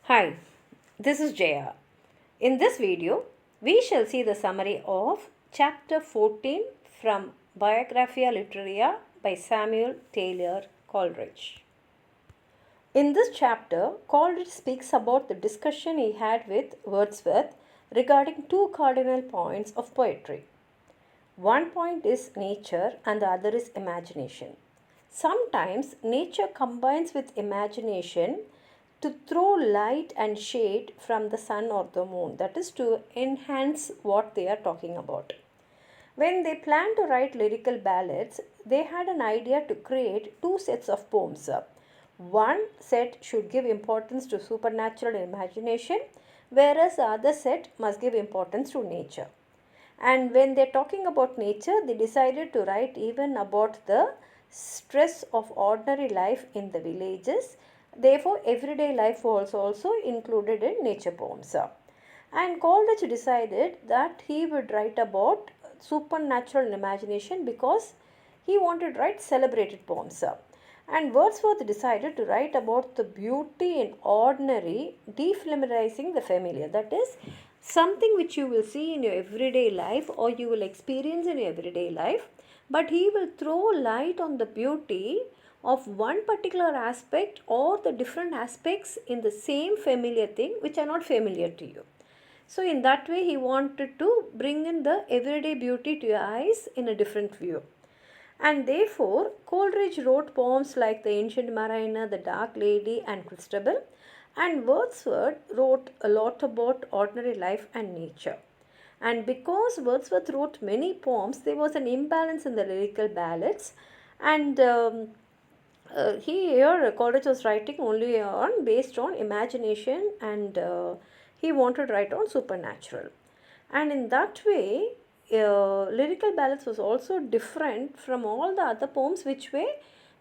Hi, this is Jaya. In this video, we shall see the summary of chapter 14 from Biographia Literaria by Samuel Taylor Coleridge. In this chapter, Coleridge speaks about the discussion he had with Wordsworth regarding two cardinal points of poetry. One point is nature and the other is imagination. Sometimes nature combines with imagination to throw light and shade from the sun or the moon, that is, to enhance what they are talking about. When they planned to write lyrical ballads, they had an idea to create two sets of poems. One set should give importance to supernatural imagination, whereas the other set must give importance to nature. And when they're talking about nature, they decided to write even about the stress of ordinary life in the villages. Therefore, everyday life was also included in nature poems. And Coleridge decided that he would write about supernatural imagination because he wanted to write celebrated poems. And Wordsworth decided to write about the beauty in ordinary, defamiliarizing the familiar. That is, something which you will see in your everyday life or you will experience in your everyday life, but he will throw light on the beauty of one particular aspect or the different aspects in the same familiar thing which are not familiar to you. So in that way he wanted to bring in the everyday beauty to your eyes in a different view. And therefore Coleridge wrote poems like The Ancient Mariner, The Dark Lady and Christabel, and Wordsworth wrote a lot about ordinary life and nature. And because Wordsworth wrote many poems, there was an imbalance in the lyrical ballads. And here Coleridge was writing only on based on imagination, and he wanted to write on supernatural. And in that way, lyrical ballads was also different from all the other poems which were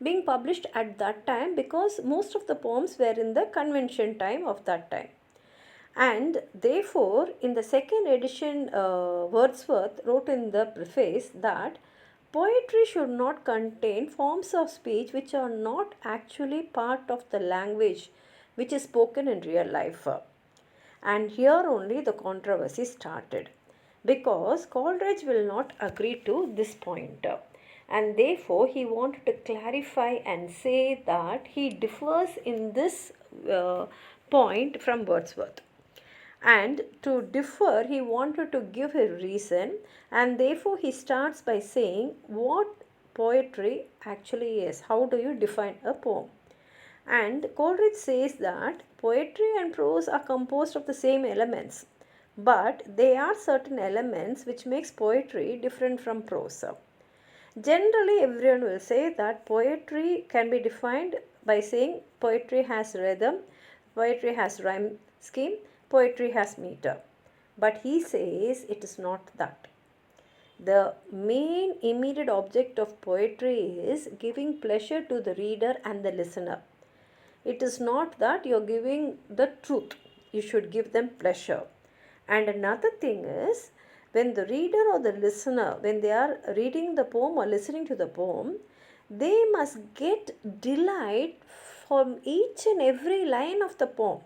being published at that time, because most of the poems were in the convention time of that time. And therefore, in the second edition, Wordsworth wrote in the preface that poetry should not contain forms of speech which are not actually part of the language which is spoken in real life. And here only the controversy started, because Coleridge will not agree to this point. And therefore, he wanted to clarify and say that he differs in this point from Wordsworth. And to differ, he wanted to give a reason, and therefore he starts by saying what poetry actually is. How do you define a poem? And Coleridge says that poetry and prose are composed of the same elements, but there are certain elements which makes poetry different from prose. Generally, everyone will say that poetry can be defined by saying poetry has rhythm, poetry has rhyme scheme, poetry has meter. But he says it is not that. The main immediate object of poetry is giving pleasure to the reader and the listener. It is not that you are giving the truth. You should give them pleasure. And another thing is, when the reader or the listener, when they are reading the poem or listening to the poem, they must get delight from each and every line of the poem.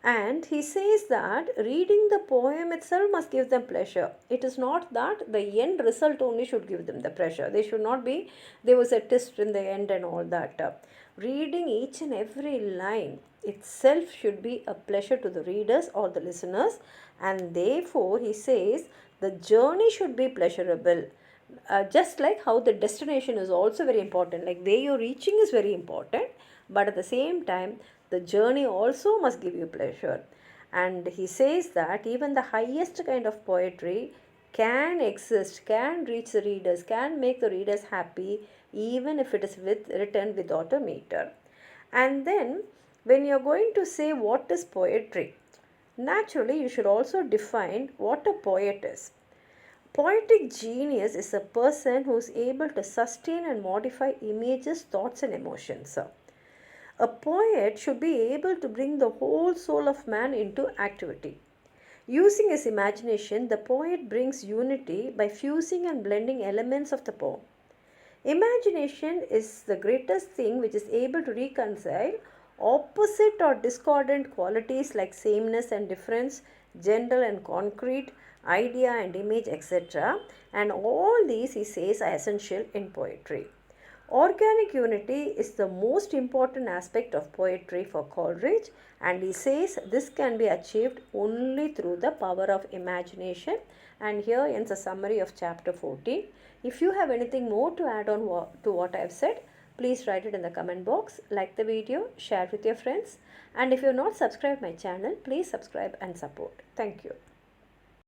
And he says that reading the poem itself must give them pleasure. It is not that the end result only should give them the pleasure. They should not be, there was a twist in the end and all that. Reading each and every line itself should be a pleasure to the readers or the listeners. And therefore, he says the journey should be pleasurable. Just like how the destination is also very important, like where you're reaching is very important, but at the same time, the journey also must give you pleasure. And he says that even the highest kind of poetry can exist, can reach the readers, can make the readers happy, even if it is written without a meter. And then, when you're going to say what is poetry, naturally you should also define what a poet is. Poetic genius is a person who is able to sustain and modify images, thoughts, and emotions. A poet should be able to bring the whole soul of man into activity. Using his imagination, the poet brings unity by fusing and blending elements of the poem. Imagination is the greatest thing which is able to reconcile opposite or discordant qualities like sameness and difference, general and concrete, idea and image, etc. And all these, he says, are essential in poetry. Organic unity is the most important aspect of poetry for Coleridge, and he says this can be achieved only through the power of imagination. And here ends a summary of chapter 14. If you have anything more to add on to what I have said, please write it in the comment box, like the video, share with your friends, and if you have not subscribed my channel, please subscribe and support. Thank you.